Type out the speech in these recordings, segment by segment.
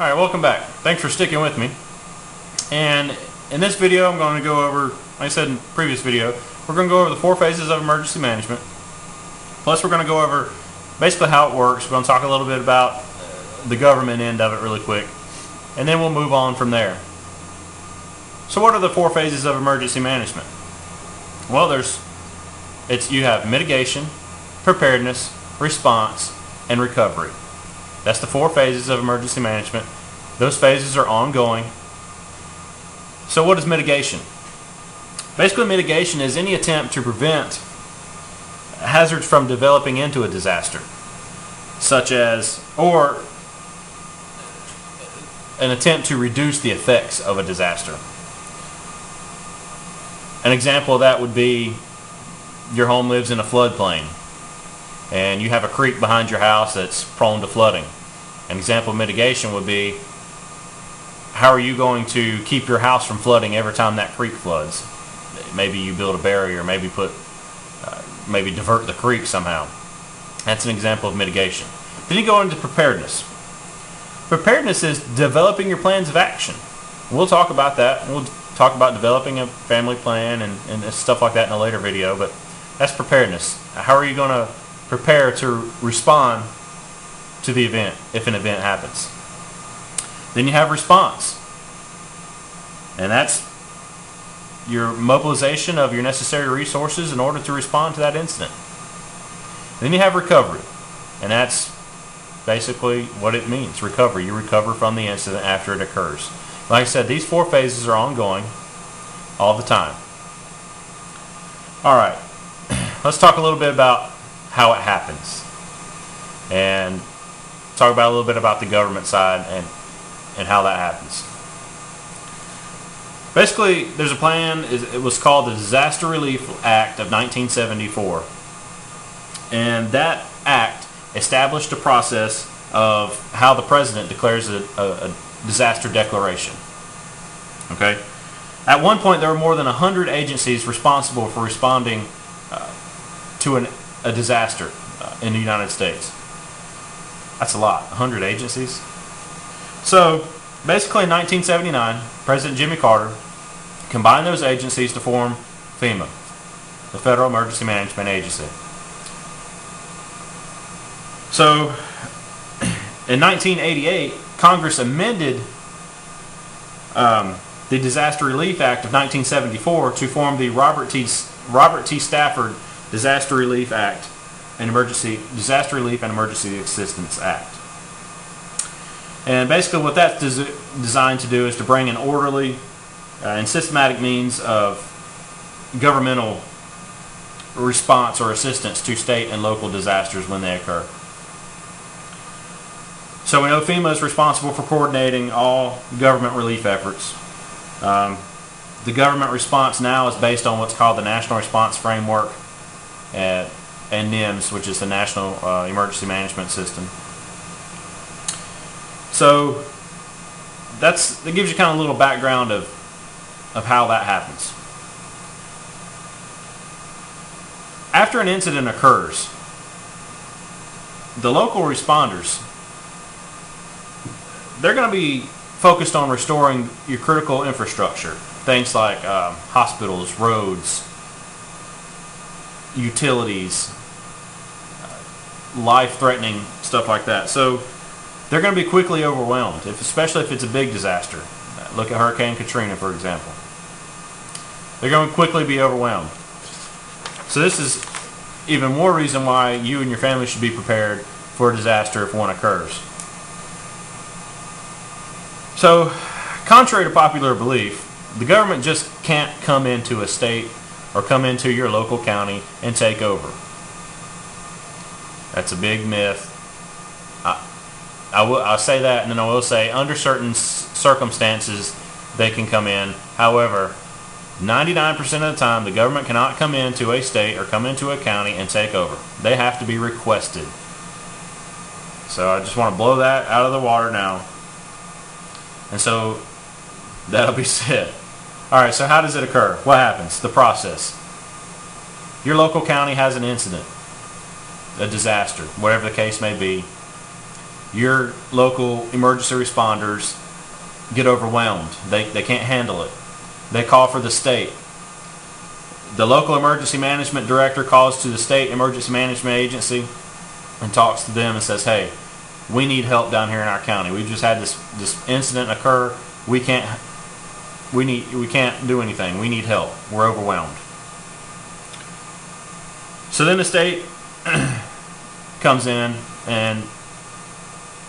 Alright, welcome back. Thanks for sticking with me. And in this video I'm going to go over, like I said in the previous video, we're going to go over the 4 phases of emergency management. Plus we're going to go over basically how it works. We're going to talk a little bit about the government end of it really quick. And then we'll move on from there. So what are the 4 phases of emergency management? Well, you have mitigation, preparedness, response, and recovery. That's the 4 phases of emergency management. Those phases are ongoing. So what is mitigation? Basically, mitigation is any attempt to prevent hazards from developing into a disaster, such as, or an attempt to reduce the effects of a disaster. An example of that would be your home lives in a floodplain and you have a creek behind your house that's prone to flooding. An example of mitigation would be, how are you going to keep your house from flooding every time that creek floods? Maybe you build a barrier, maybe divert the creek somehow. That's an example of mitigation. Then you go into preparedness. Preparedness is developing your plans of action. We'll talk about that. We'll talk about developing a family plan and stuff like that in a later video, but that's preparedness. How are you going to prepare to respond to the event if an event happens? Then you have response, and that's your mobilization of your necessary resources in order to respond to that incident. Then you have recovery, and that's basically what it means, recovery. You recover from the incident after it occurs. Like I said, these 4 phases are ongoing all the time. Alright, let's talk a little bit about how it happens, and talk about a little bit about the government side and how that happens. Basically, there's a plan. It was called the Disaster Relief Act of 1974, and that act established a process of how the president declares a disaster declaration. Okay. At one point, there were more than 100 agencies responsible for responding to a disaster in the United States. That's a lot, 100 agencies. So basically in 1979, President Jimmy Carter combined those agencies to form FEMA, the Federal Emergency Management Agency. So in 1988, Congress amended the Disaster Relief Act of 1974 to form the Robert T. Stafford Disaster Relief Act and Disaster Relief and Emergency Assistance Act. And basically what that's designed to do is to bring an orderly and systematic means of governmental response or assistance to state and local disasters when they occur. So we know FEMA is responsible for coordinating all government relief efforts. The government response now is based on what's called the National Response Framework and NIMS, which is the National Emergency Management System. So that gives you kind of a little background of how that happens. After an incident occurs, the local responders, they're going to be focused on restoring your critical infrastructure. Things like hospitals, roads, utilities, life-threatening stuff like that. So they're going to be quickly overwhelmed, especially if it's a big disaster. Look at Hurricane Katrina, for example. They're going to quickly be overwhelmed. So this is even more reason why you and your family should be prepared for a disaster if one occurs. So, contrary to popular belief, the government just can't come into a state or come into your local county and take over. That's a big myth. I'll say that, and then I will say under certain circumstances they can come in. However, 99% of the time the government cannot come into a state or come into a county and take over. They have to be requested. So I just want to blow that out of the water now. And so that'll be said. Alright, so how does it occur? What happens? The process. Your local county has an incident, a disaster, whatever the case may be. your local emergency responders get overwhelmed. They can't handle it. They call for the state. The local emergency management director calls to the state emergency management agency and talks to them and says, hey, we need help down here in our county. We've just had this incident occur. We can't do anything. We need help. We're overwhelmed. So then the state comes in and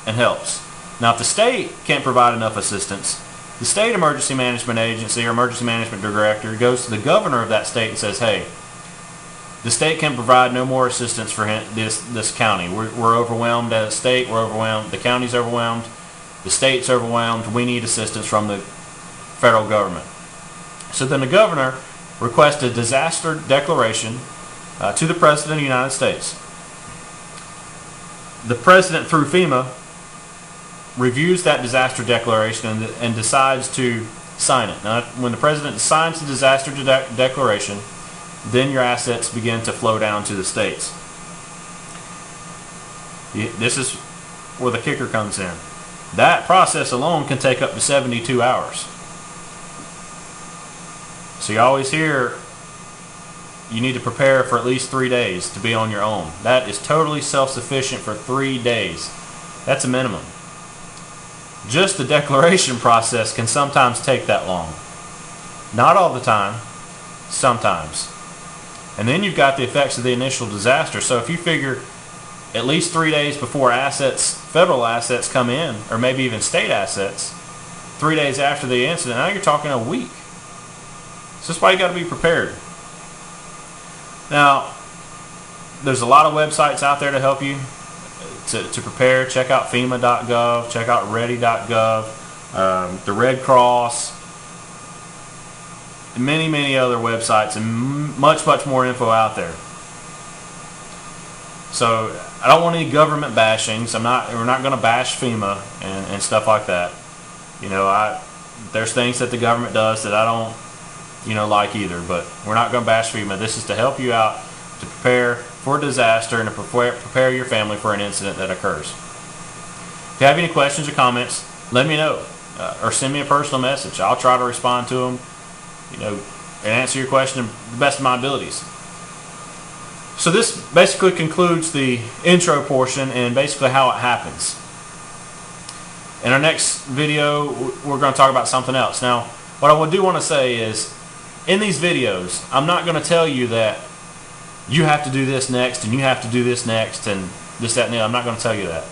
helps. Now, if the state can't provide enough assistance, the state emergency management agency or emergency management director goes to the governor of that state and says, hey, the state can provide no more assistance for this county. We're overwhelmed as a state. We're overwhelmed. The county's overwhelmed. The state's overwhelmed. We need assistance from the federal government. So then the governor requests a disaster declaration to the President of the United States. The President, through FEMA, reviews that disaster declaration and decides to sign it. Now, when the President signs the disaster declaration, then your assets begin to flow down to the states. This is where the kicker comes in. That process alone can take up to 72 hours. So you always hear you need to prepare for at least 3 days to be on your own. That is totally self-sufficient for 3 days. That's a minimum. Just the declaration process can sometimes take that long. Not all the time, sometimes. And then you've got the effects of the initial disaster. So if you figure at least 3 days before federal assets come in, or maybe even state assets, 3 days after the incident, now you're talking a week. So that's why you got to be prepared. Now, there's a lot of websites out there to help you to prepare. Check out FEMA.gov, check out Ready.gov, the Red Cross, and many other websites, and much more info out there. So I don't want any government bashings. We're not going to bash FEMA and stuff like that. You know, there's things that the government does that I don't like either, but we're not going to bash FEMA. This is to help you out to prepare for a disaster and to prepare your family for an incident that occurs. If you have any questions or comments, let me know, or send me a personal message. I'll try to respond to them, and answer your question to the best of my abilities. So this basically concludes the intro portion and basically how it happens. In our next video, we're going to talk about something else. Now, what I do want to say is, in these videos, I'm not going to tell you that you have to do this next and you have to do this next and this, that, and the other. I'm not going to tell you that.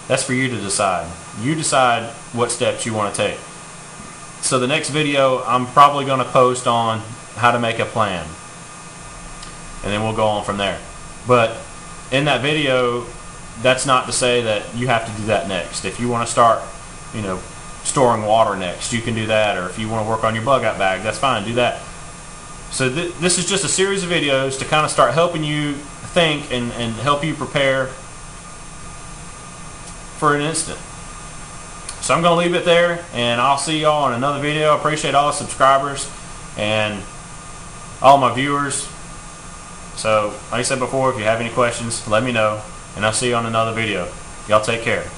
That's for you to decide. You decide what steps you want to take. So the next video, I'm probably going to post on how to make a plan. And then we'll go on from there. But in that video, that's not to say that you have to do that next. If you want to start, storing water next, you can do that. Or if you want to work on your bug out bag, that's fine, do that. So this is just a series of videos to kind of start helping you think and help you prepare for an incident. So I'm going to leave it there, and I'll see y'all in another video. I appreciate all the subscribers and all my viewers. So like I said before, if you have any questions, let me know, and I'll see you on another video. Y'all take care.